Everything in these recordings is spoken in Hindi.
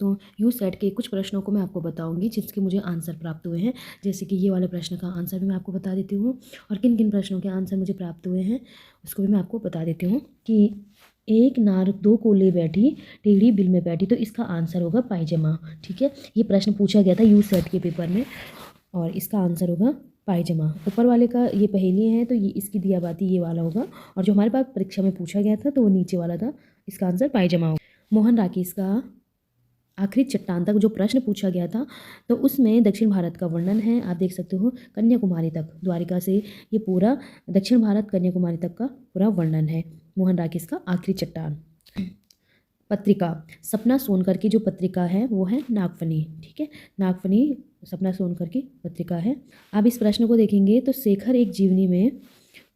तो यू सेट के कुछ प्रश्नों को मैं आपको बताऊंगी जिसके मुझे आंसर प्राप्त हुए हैं। जैसे कि ये वाले प्रश्न का आंसर भी मैं आपको बता देती हूँ और किन किन प्रश्नों के आंसर मुझे प्राप्त हुए हैं उसको भी मैं आपको बता देती हूँ। कि एक नार दो को ले बैठी, टेढ़ी बिल में बैठी, तो इसका आंसर होगा पायजामा। ठीक है, ये प्रश्न पूछा गया था यू सेट के पेपर में और इसका आंसर होगा पायजामा। ऊपर वाले का ये पहेली है तो ये इसकी दिया बाती ये वाला होगा, और जो हमारे पास परीक्षा में पूछा गया था तो वो नीचे वाला था, इसका आंसर पायजामा होगा। मोहन राकेश का आखिरी चट्टान तक जो प्रश्न पूछा गया था तो उसमें दक्षिण भारत का वर्णन है। आप देख सकते हो कन्याकुमारी तक, द्वारिका से ये पूरा दक्षिण भारत कन्याकुमारी तक का पूरा वर्णन है। मोहन राकेश का आखिरी चट्टान। पत्रिका, सपना सोनकर की जो पत्रिका है वो है नागफनी। ठीक है, नागफनी सपना सोनकर की पत्रिका है। आप इस प्रश्न को देखेंगे तो शेखर एक जीवनी में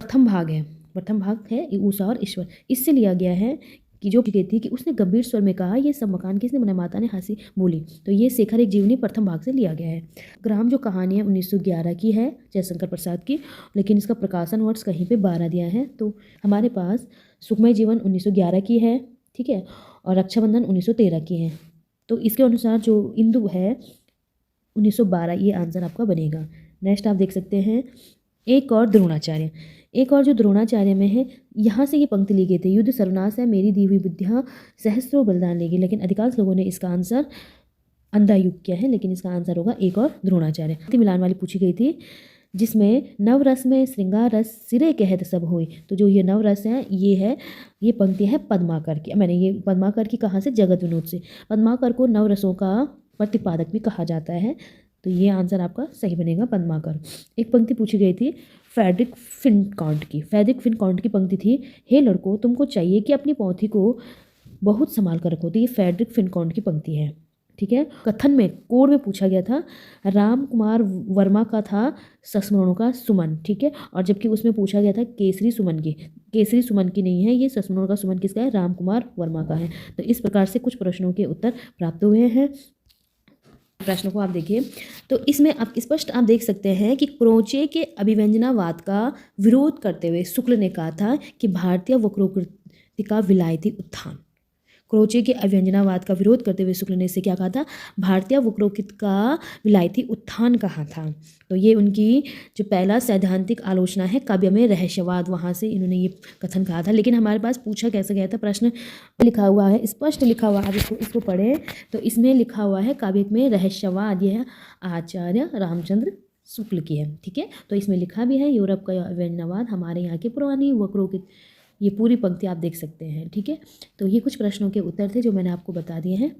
प्रथम भाग है, प्रथम भाग है उषा और ईश्वर, इससे लिया गया है कि जो गई थी कि उसने गंभीर स्वर में कहा ये सब मकान किसने बनाया, माता ने हंसी बोली। तो ये शेखर एक जीवनी प्रथम भाग से लिया गया है। ग्राम जो कहानी है 1911 की है, जयशंकर प्रसाद की, लेकिन इसका प्रकाशन वर्ष कहीं पे 12 दिया है। तो हमारे पास सुखमय जीवन 1911 की है, ठीक है, और रक्षाबंधन 1913 की है। तो इसके अनुसार जो इंदु है 1912, ये आंसर आपका बनेगा। नेक्स्ट आप देख सकते हैं एक और द्रोणाचार्य, एक और जो द्रोणाचार्य में है, यहाँ से ये पंक्ति ली गई थी, युद्ध सर्वनाश है मेरी दी हुई बुद्धियाँ सहस्त्रों बलिदान लेगी, लेकिन अधिकांश लोगों ने इसका आंसर अंधा युग किया है, लेकिन इसका आंसर होगा एक और द्रोणाचार्य। मिलान वाली पूछी गई थी जिसमें नवरस में श्रृंगार रस सिरे कहत सब होए। तो जो ये नवरस है ये है, ये पंक्ति है पद्माकर की। मैंने ये पद्माकर की कहाँ से, जगत विनोद से। पद्माकर को नवरसों का प्रतिपादक भी कहा जाता है, तो ये आंसर आपका सही बनेगा पद्माकर। एक पंक्ति पूछी गई थी फ्रेडरिक फिनकाउंट की, फ्रेडरिक फिनकाउंट की पंक्ति थी, हे लड़कों तुमको चाहिए कि अपनी पोथी को बहुत संभाल कर रखो। तो ये फ्रेडरिक फिनकाउंट की पंक्ति है। ठीक है, कथन में कोड में पूछा गया था, राम कुमार वर्मा का था संस्मरणों का सुमन। ठीक है, और जबकि उसमें पूछा गया था केसरी सुमन की, केसरी सुमन की नहीं है, ये संस्मरणों का सुमन किसका है, राम कुमार वर्मा का है। तो इस प्रकार से कुछ प्रश्नों के उत्तर प्राप्त हुए हैं। प्रश्न को आप देखिए तो इसमें आप स्पष्ट आप देख सकते हैं कि क्रोचे के अभिव्यंजनावाद का विरोध करते हुए शुक्ल ने कहा था कि भारतीय वक्रोक्ति का विलायती उत्थान। क्रोचे के अभिव्यंजनावाद का विरोध करते हुए शुक्ल ने इससे क्या कहा था, भारतीय वक्रोक्ति का विलायती उत्थान कहा था। तो ये उनकी जो पहला सैद्धांतिक आलोचना है काव्य में रहस्यवाद, वहाँ से इन्होंने ये कथन कहा था। लेकिन हमारे पास पूछा कैसे गया था, प्रश्न लिखा हुआ है, स्पष्ट लिखा हुआ है, इसको पढ़ें तो इसमें लिखा हुआ है काव्य में रहस्यवाद, यह आचार्य रामचंद्र शुक्ल की है। ठीक है, तो इसमें लिखा भी है यूरोप का अभिव्यंजनावाद हमारे यहाँ की पुरानी वक्रोक्ति, ये पूरी पंक्ति आप देख सकते हैं। ठीक है, तो ये कुछ प्रश्नों के उत्तर थे जो मैंने आपको बता दिए हैं।